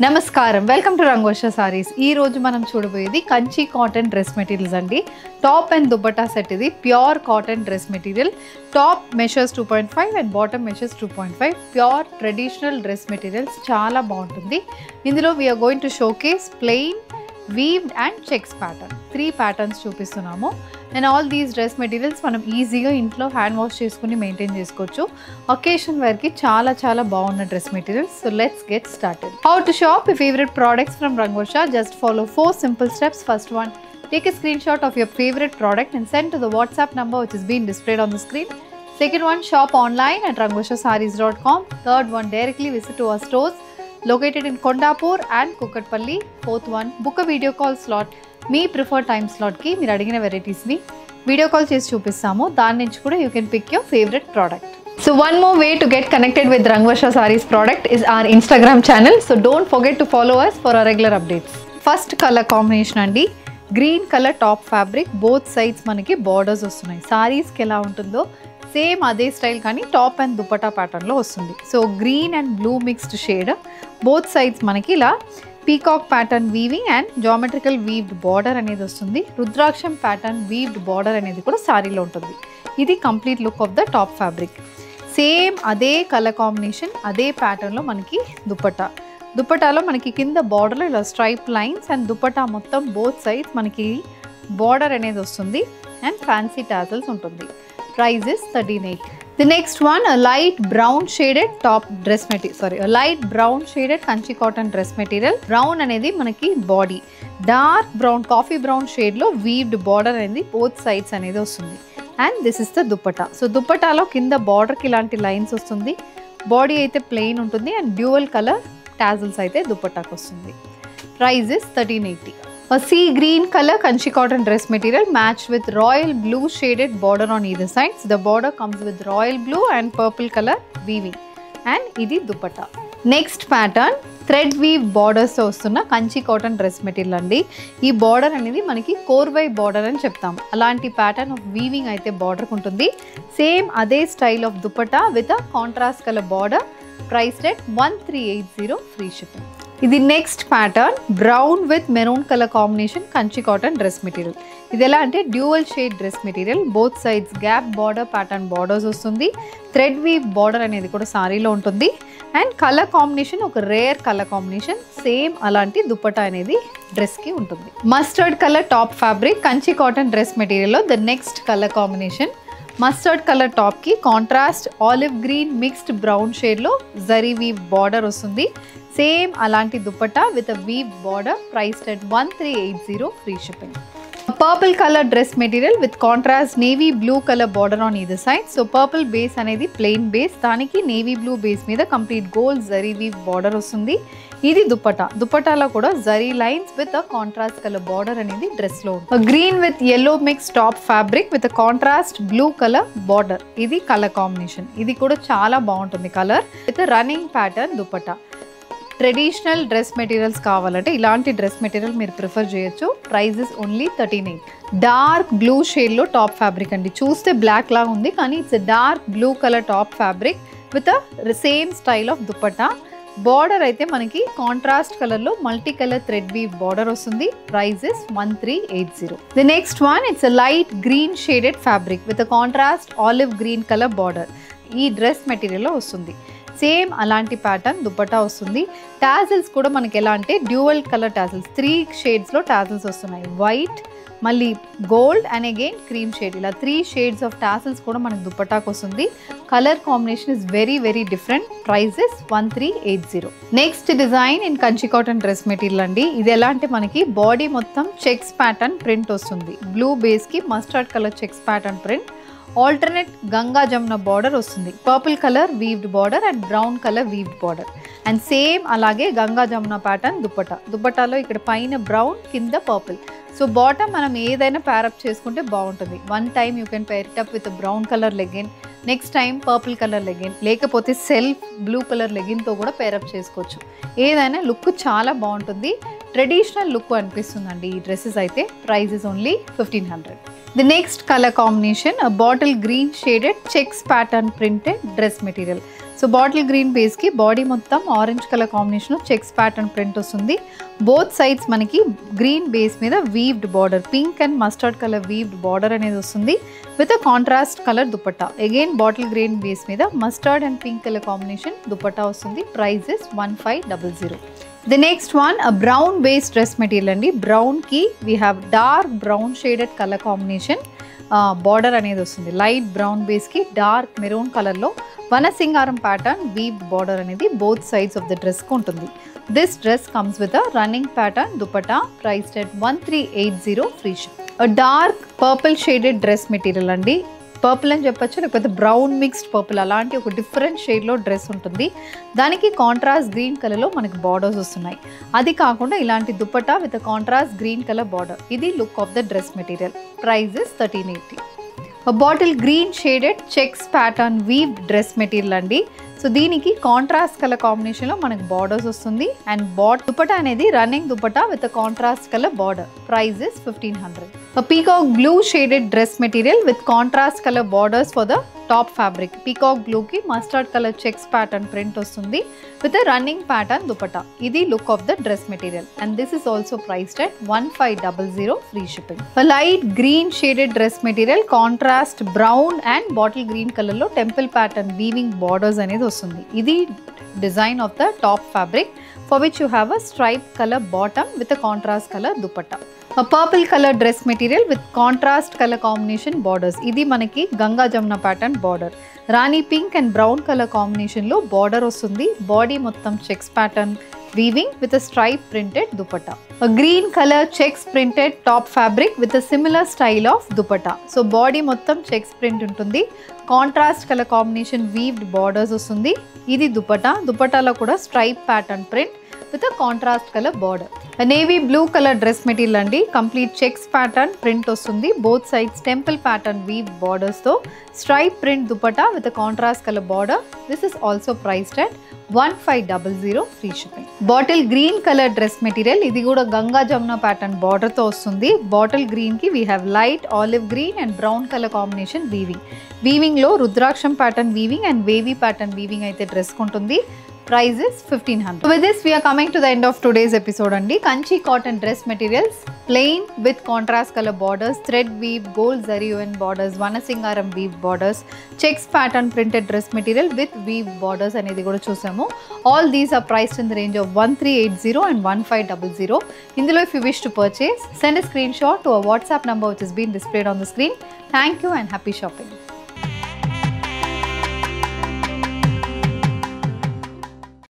నమస్కారం welcome to రంగోషా saris. ఈ రోజు మనం చూడబోయేది కంచి కాటన్ డ్రెస్ మెటీరియల్స్ అండి. Top and dupatta set. ఇది pure cotton dress material. Top measures 2.5 and bottom measures 2.5. Pure traditional dress materials చాలా బాగుంటుంది. ఇందులో we're going to showcase plain, weaved and checks pattern. 3 patterns చూపిస్తున్నాము. And all these dress materials మనం ఈజీగా ఇంట్లో hand wash చేసుకుని maintain చేసుకోవచ్చు. Occasion వేర్కి చాలా చాలా బాగున్న dress materials. So let's get started. How to shop your favorite products from Rangosha? Just follow 4 simple steps. First one, take a screenshot of your favorite product and send to the WhatsApp number which is being displayed on the screen. Second one, shop online at rangoshasarees.com. Third one, directly visit to our stores located in Kondapur and Kukatpalli. Fourth one, book a video call slot. మీ preferred time స్లాట్కి మీరు అడిగిన వెరైటీస్ని video call చేసి చూపిస్తాము. దాని నుంచి కూడా you can pick your favourite product. So one more way to get connected with Rangosha Sarees product is our Instagram channel. So don't forget to follow us for our regular updates. First colour combination అండి. Green colour top fabric. Both sides మనకి borders వస్తున్నాయి. సారీస్కి ఎలా ఉంటుందో same అదే style కానీ top and dupatta ప్యాటర్న్లో వస్తుంది. So green and blue mixed shade. Both sides మనకి ఇలా peacock pattern weaving and geometrical weaved border అనేది వస్తుంది. రుద్రాక్షం ప్యాటర్న్ వీవ్డ్ బార్డర్ అనేది కూడా సారీలో ఉంటుంది. ఇది complete look of the top fabric. Same అదే కలర్ కాంబినేషన్, అదే ప్యాటర్న్లో మనకి దుపట్టా. దుపట్టాలో మనకి కింద బార్డర్లో ఇలా స్ట్రైప్ లైన్స్ అండ్ దుపట్టా మొత్తం బోత్ సైడ్స్ మనకి బార్డర్ అనేది వస్తుంది అండ్ ఫ్యాన్సీ టాజల్స్ ఉంటుంది. Price is 1380. The next one, a light brown shaded top dress material. A light brown shaded kanchi cotton dress material. Brown అనేది మనకి body. Dark brown, coffee brown షేడ్లో weaved border అనేది both sides అనేది వస్తుంది. And this is the dupatta. So దుపట్టాలో కింద బార్డర్కి ఇలాంటి లైన్స్ వస్తుంది. బాడీ అయితే ప్లెయిన్ ఉంటుంది అండ్ డ్యూయల్ కలర్ టాజల్స్ అయితే దుపట్టాకి వస్తుంది. Price is 1380. A sea green color kanchi cotton dress material matched with royal blue shaded border on either side. So the border comes with royal blue and purple color weaving. And ఇది dupatta. Next pattern thread weave borders వస్తున్న Kanchi cotton dress material అండి. ఈ border అనేది మనకి కోర్వై border అని చెప్తాం. అలాంటి pattern of weaving అయితే బార్డర్కి ఉంటుంది. సేమ్ అదే style of dupatta with a contrast colour border. Price rate 1380, free shipping. ఇది next pattern brown with maroon colour combination Kanchi cotton dress material. ఇది ఎలా అంటే dual shade dress material. Both sides gap border pattern borders వస్తుంది. Thread weave border అనేది కూడా సారీలో ఉంటుంది. And colour combination ఒక రేర్ కలర్ కాంబినేషన్. సేమ్ అలాంటి దుపట్టా అనేది డ్రెస్కి ఉంటుంది. Mustard colour top fabric Kanchi cotton dress మెటీరియల్లో the next colour combination. Mustard colour టాప్కి contrast olive green mixed brown షేడ్లో జరీ వీవ్ బార్డర్ వస్తుంది. సేమ్ అలాంటి dupatta with a weave border. Price at 1380, free shipping. Purple colour dress material with contrast navy blue colour border on either side. So purple base అనేది plain base, దానికి navy blue base మీద complete gold zari weave border వస్తుంది. ఇది దుపట్టా. దుపట్టాలో కూడా zari lines with a contrast colour border అనేది డ్రెస్లో ఉంటుంది. Green with yellow mix top fabric with contrast blue colour border. ఇది కలర్ కాంబినేషన్. ఇది కూడా చాలా బాగుంటుంది colour with running pattern dupatta. Traditional dress materials కావాలంటే ఇలాంటి డ్రెస్ మెటీరియల్ మీరు ప్రిఫర్ చేయొచ్చు. Price is only 1380. Dark blue షేడ్లో టాప్ ఫ్యాబ్రిక్ అండి. చూస్తే బ్లాక్ లాగా ఉంది కానీ it's dark blue colour top fabric with same style of dupatta. Border అయితే మనకి కాంట్రాస్ట్ కలర్లో multi colour thread weave border వస్తుంది. Price is 1380. The next one, it's a light green shaded fabric with contrast olive green colour border. ఈ dress మెటీరియల్లో వస్తుంది. Same అలాంటి pattern dupatta వస్తుంది. Tassels కూడా మనకి ఎలా అంటే డ్యూయల్ కలర్ టాజిల్స్. 3 షేడ్స్లో టాజిల్స్ వస్తున్నాయి. వైట్, మళ్ళీ gold and again cream shade. ఇలా 3 షేడ్స్ ఆఫ్ టాజిల్స్ కూడా మనకి దుపట్టాకు వస్తుంది. Colour combination is very very different. Price is 1380. Next design in Kanchi cotton dress material అండి. ఇది ఎలా అంటే మనకి బాడీ మొత్తం చెక్స్ ప్యాటర్న్ ప్రింట్ వస్తుంది. బ్లూ బేస్కి mustard colour checks pattern print. Alternate Ganga Jamuna border వస్తుంది. Purple colour weaved border and brown colour weaved border. And same అలాగే గంగా జమున ప్యాటర్న్ దుపట్టా. దుపట్టాలో ఇక్కడ పైన బ్రౌన్, కింద పర్పుల్. సో బాటమ్ మనం ఏదైనా ప్యారప్ చేసుకుంటే బాగుంటుంది. One time you can pair it up with brown colour legging, next time purple colour legging, లేకపోతే self blue colour లెగిన్తో కూడా పేరప్ చేసుకోవచ్చు. ఏదైనా లుక్ చాలా బాగుంటుంది. ట్రెడిషనల్ లుక్ అనిపిస్తుందండి ఈ డ్రెస్సెస్ అయితే. Price is only 1500. The next color combination, a bottle green shaded checks pattern printed dress material. So bottle green base ki body మొత్తం orange color combination checks pattern print వస్తుంది. Both sides మనకి green base మీద weaved border, pink and mustard color weaved border అనేది వస్తుంది with a contrast color dupatta. Again bottle green base మీద mustard and pink color combination dupatta వస్తుంది. Price is 1500. The next one, a brown based dress material andi. Brown ki we have dark brown shaded color combination border అనేది వస్తుంది. Light brown base ki dark maroon color లో వనసింగారం pattern weaved border అనేది both sides of the dress కు ఉంటుంది. This dress comes with a running pattern dupatta priced at 1380 free shipping. A dark purple shaded dress material andi. Purple అని చెప్పొచ్చు, లేకపోతే brown mixed purple అలాంటి ఒక different షేడ్లో dress ఉంటుంది. దానికి కాంట్రాస్ట్ గ్రీన్ కలర్లో మనకి బార్డర్స్ వస్తున్నాయి. అది కాకుండా ఇలాంటి dupatta with contrast green colour border. ఇది look of the dress material. Price is 1380. Bottle green shaded checks pattern weave dress material అండి. సో దీనికి కాంట్రాస్ట్ కలర్ కాంబినేషన్లో మనకి బార్డర్స్ వస్తుంది. అండ్ దుపట్టా అనేది running dupatta with contrast colour border. Price is 1500. Peacock blue shaded dress material with contrast colour borders for the top fabric. Peacock బ్లూకి mustard colour checks pattern print వస్తుంది with running pattern dupatta. ఇది look of the dress material and this is also priced at 1500 free shipping. Light green shaded dress material contrast brown and bottle green కలర్లో temple pattern weaving borders అనేది వస్తుంది. ఇది design of the top fabric for which you have a stripe colour bottom with a contrast colour dupatta. A purple color dress material with contrast color combination borders. ఇది మనకి Ganga Jamuna pattern border. Rani pink and brown colour కాంబినేషన్లో border వస్తుంది. Body మొత్తం checks pattern weaving with a stripe printed dupatta. Green colour checks printed top fabric with a similar style of dupatta. So body మొత్తం checks print ఉంటుంది. Contrast colour combination weaved borders వస్తుంది. ఇది దుపట్టా. దుపట్టాలో కూడా stripe pattern print with a contrast color border. A navy blue color dress material andi. Complete checks pattern print ostundi. Both sides temple pattern weave borders tho stripe print dupatta with a contrast color border. This is also priced at 1500 free shipping. Bottle green color dress material. Idi kuda Ganga Jamuna pattern border tho ostundi. Bottle green ki we have light olive green and brown color combination weaving. Weaving lo Rudraksham pattern weaving and wavy pattern weaving aithe dress kuntundi. Price is 1500. So with this we are coming to the end of today's episode andi. Kanchi cotton dress materials plain with contrast color borders, thread weave, gold zari woven borders, vanasingaram weave borders, checks pattern printed dress material with weave borders anedi kuda chusamu. All these are priced in the range of 1380 and 1500. Indulo if you wish to purchase, send a screenshot to a WhatsApp number which has been displayed on the screen. Thank you and happy shopping.